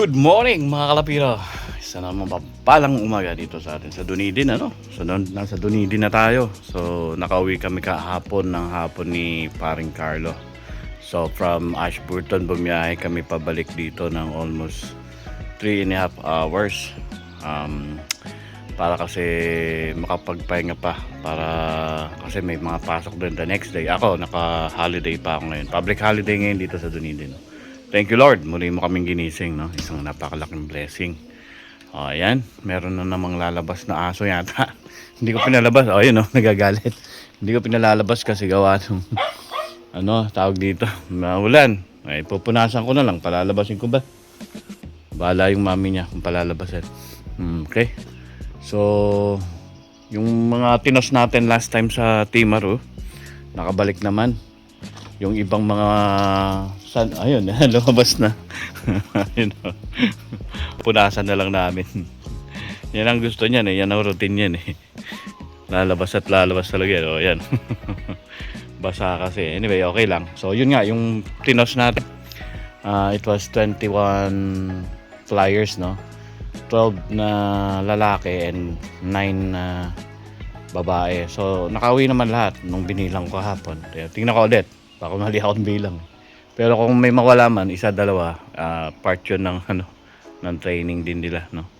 Good morning mga kalapiro. Isa naman papalang umaga dito sa atin sa Dunedin, ano? So nasa Dunedin na tayo. So nakauwi kami kahapon ng hapon ni paring Carlo. So from Ashburton bumiyahe kami pabalik dito ng almost 3.5 hours. Para kasi makapagpahinga pa, para kasi may mga pasok din the next day. Ako naka-holiday pa ako ngayon. Public holiday ngayon dito sa Dunedin. Thank you Lord, muli mo kaming ginising, no? Isang napakalaking blessing. Ayan, meron na namang lalabas na aso yata. Hindi ko pinalabas. Yun, no? Nagagalit. Hindi ko pinalalabas kasi gawa ng tawag dito, maulan. Ay, pupunasan ko na lang, palalabasin ko ba? Bahala yung mami niya kung palalabasin. Okay. So, yung mga tinos natin last time sa Timaru, nakabalik naman. Yung ibang mga ayun, lumabas na. Ayun, punasan na lang namin. Yan ang gusto niyan eh, yan ang routine niyan eh. Lalabas at lalabas talaga yan. Yan. Basa kasi. Anyway, okay lang. So yun nga, yung tinos natin. It was 21 flyers, no? 12 na lalaki and 9 na babae. So nakauwi naman lahat nung binilang ko hapon. Tingnan ko ulit. Baka mali akong bilang. Pero kung may mawala man, isa, dalawa, part yun ng, ng training din nila, no?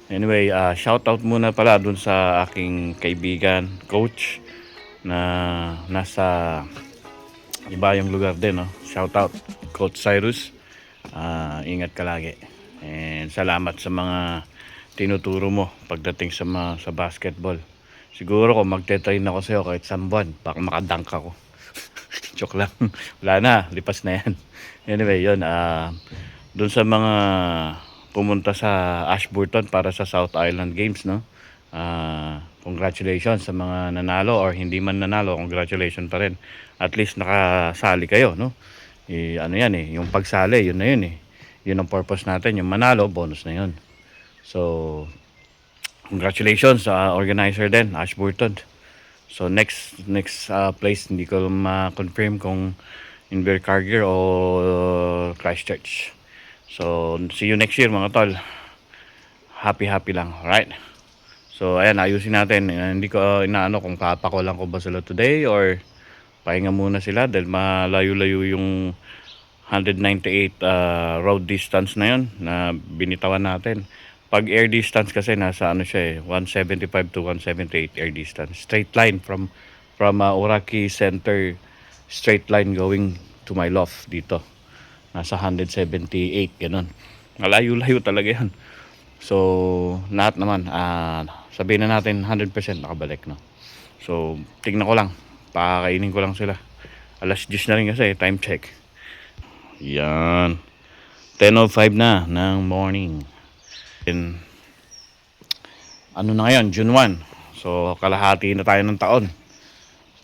Anyway, shout out muna pala dun sa aking kaibigan, coach, na nasa iba yung lugar din, no? Shout out, Coach Cyrus. Ingat ka lagi. And salamat sa mga tinuturo mo pagdating sa basketball. Siguro kung magte-train ako sa'yo kahit isang buwan, baka makadunk ako. Joke lang. Wala na, lipas na yan. Anyway, yun. Doon sa mga pumunta sa Ashburton para sa South Island Games, no? Congratulations sa mga nanalo or hindi man nanalo, congratulations pa rin. At least nakasali kayo, no? Yan eh, yung pagsali, yun na yun eh. Yun ang purpose natin. Yung manalo, bonus na yun. So, congratulations sa organizer din, Ashburton. So next place hindi ko ma-confirm kung Invercargill o Christchurch. So see you next year mga tol. Happy lang, alright? So ayan, ayusin natin. Hindi ko inaano kung papakulan ko ba sila today or pahinga muna sila dahil malayo-layo yung 198 road distance na yun na binitawan natin. Pag air distance kasi nasa 175 to 178 air distance. Straight line from Oraki Center, straight line going to my loft dito. Nasa 178, ganun. Malayo-layo talaga yan. So, lahat naman, sabihin na natin 100% nakabalik, no? So, tignan ko lang. Pakakainin ko lang sila. Alas 10 na rin kasi, time check. Yan. 10:05 na ng morning. In na ngayon, June 1. So kalahati na tayo ng taon.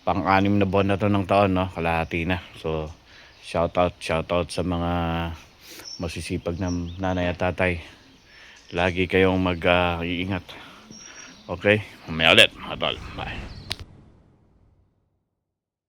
Pang-anim na buwan na to ng taon, no? Kalahati na. So shout out sa mga masisipag na nanay at tatay. Lagi kayong mag-iingat. Okay? Mamaya ulit, mga tol. Bye.